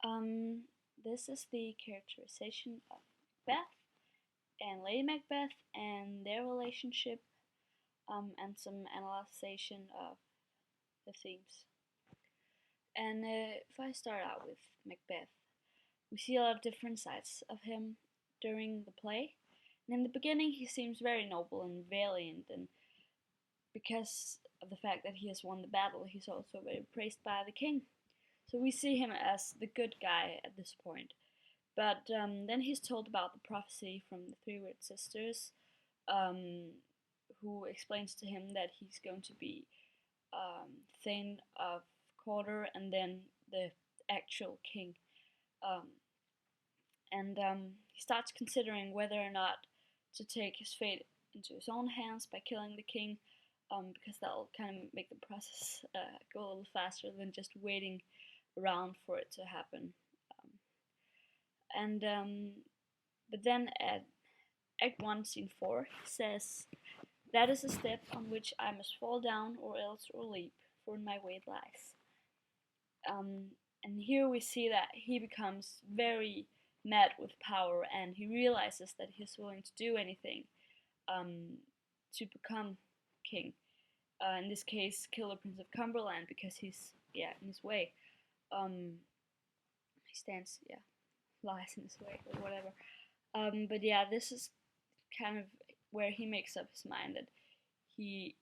Um, this is the characterization of Macbeth and Lady Macbeth and their relationship, and some analysis of the themes. And if I start out with Macbeth, we see a lot of different sides of him during the play. And in the beginning, he seems very noble and valiant, and because of the fact that he has won the battle, he's also very praised by the king. So we see him as the good guy at this point. But then he's told about the prophecy from the Three Weird Sisters, um, who explains to him that he's going to be Thane of Quarter and then the actual king. Um, and he starts considering whether or not to take his fate into his own hands by killing the king, because that'll kind of make the process go a little faster than just waiting around for it to happen. Um, and But then at Act 1, Scene 4, he says, "That is a step on which I must fall down or else or leap, for in my way it lies." And here we see that he becomes very mad with power, and he realizes that he's willing to do anything um, to become king. In this case, kill the Prince of Cumberland because he's in his way. He stands lies in his way or whatever. But yeah, this is kind of where he makes up his mind that he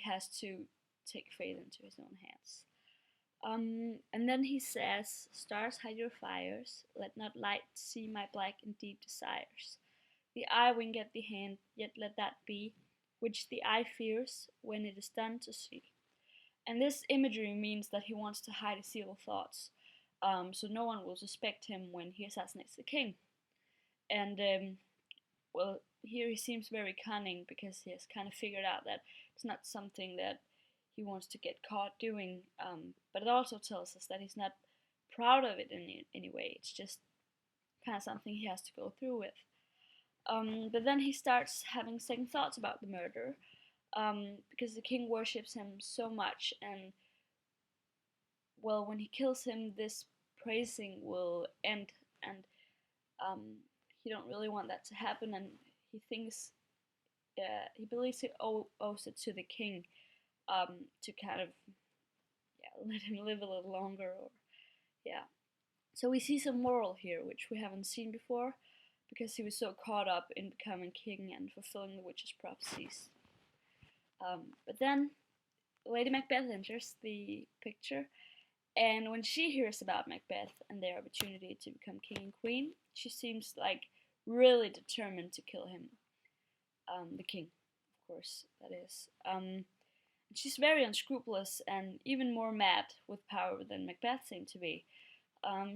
has to take fate into his own hands. And then he says, "Stars hide your fires, let not light see my black and deep desires. The eye wink at the hand, yet let that be, which the eye fears when it is done to see." And this imagery means that he wants to hide his evil thoughts, so no one will suspect him when he assassinates the king. And well, here he seems very cunning because he has kind of figured out that it's not something that he wants to get caught doing, but it also tells us that he's not proud of it in any way. It's just kind of something he has to go through with. But then he starts having second thoughts about the murder, because the king worships him so much, and well, when he kills him, this praising will end, and he don't really want that to happen, and he thinks he believes he owes it to the king, to kind of let him live a little longer, or yeah. So we see some moral here, which we haven't seen before, because he was so caught up in becoming king and fulfilling the witch's prophecies. But then Lady Macbeth enters the picture, and when she hears about Macbeth and their opportunity to become king and queen, she seems like really determined to kill him. The king, of course, that is. She's very unscrupulous and even more mad with power than Macbeth seemed to be.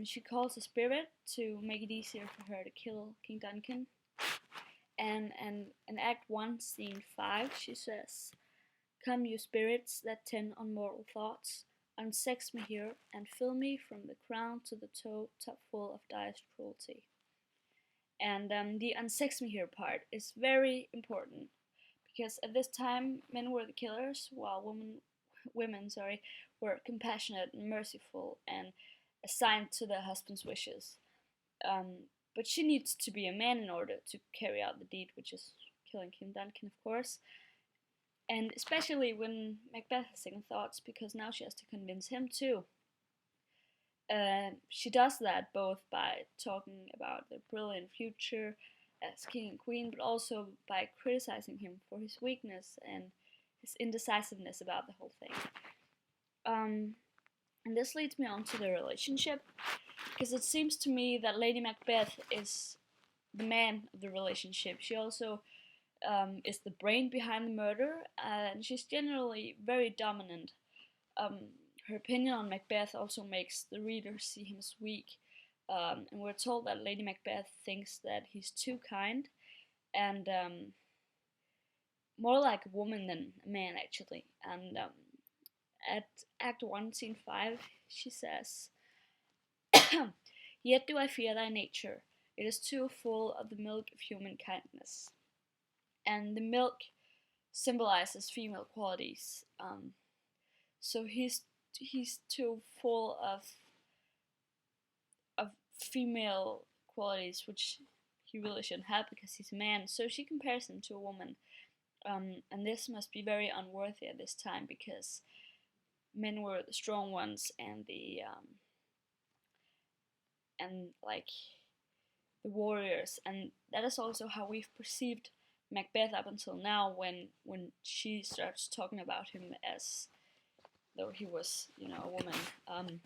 She calls a spirit to make it easier for her to kill King Duncan. And in Act 1, Scene 5, she says, "Come, you spirits that tend on mortal thoughts, unsex me here, and fill me from the crown to the toe, top full of direst cruelty." And the unsex me here part is very important, because at this time men were the killers, while women were compassionate and merciful and assigned to their husband's wishes. But she needs to be a man in order to carry out the deed, which is killing King Duncan, of course. And especially when Macbeth has second thoughts, because now she has to convince him too. She does that both by talking about their brilliant future as king and queen, but also by criticizing him for his weakness and his indecisiveness about the whole thing. And this leads me on to the relationship, because it seems to me that Lady Macbeth is the man of the relationship. She also is the brain behind the murder, and she's generally very dominant. Her opinion on Macbeth also makes the reader see him as weak, and we're told that Lady Macbeth thinks that he's too kind and more like a woman than a man, actually. And at Act 1, Scene 5, she says, "Yet do I fear thy nature, it is too full of the milk of human kindness." And the milk symbolizes female qualities. So he's too full female qualities, which he really shouldn't have because he's a man. So she compares him to a woman, and this must be very unworthy at this time because men were the strong ones and like the warriors, and that is also how we've perceived Macbeth up until now. When she starts talking about him as though he was, a woman,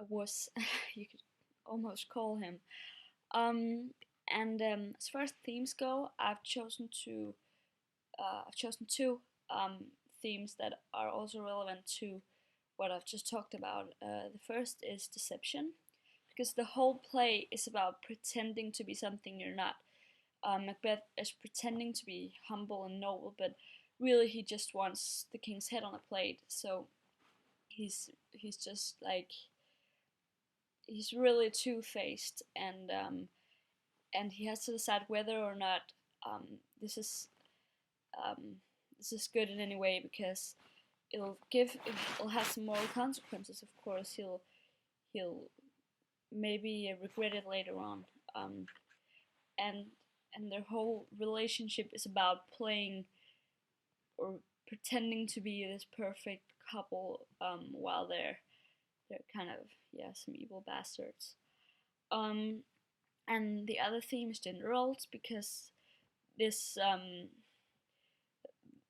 was you could almost call him. As far as themes go, I've chosen two themes that are also relevant to what I've just talked about. The first is deception, because the whole play is about pretending to be something you're not. Macbeth is pretending to be humble and noble, but really he just wants the king's head on a plate. So he's just like, he's really two-faced, and he has to decide whether or not this is good in any way, because it'll have some moral consequences. Of course, he'll maybe regret it later on. And their whole relationship is about playing or pretending to be this perfect couple, while they're kind of, some evil bastards. And the other theme is gender roles, because this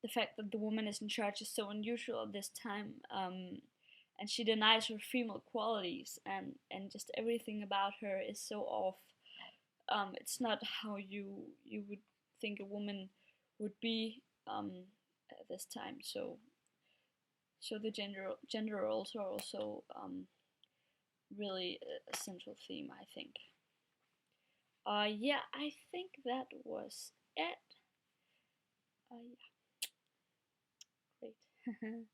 the fact that the woman is in charge is so unusual at this time, and she denies her female qualities, and just everything about her is so off. It's not how you would think a woman would be at this time. So the gender roles are also really a central theme, I think. Yeah, I think that was it. Yeah, great.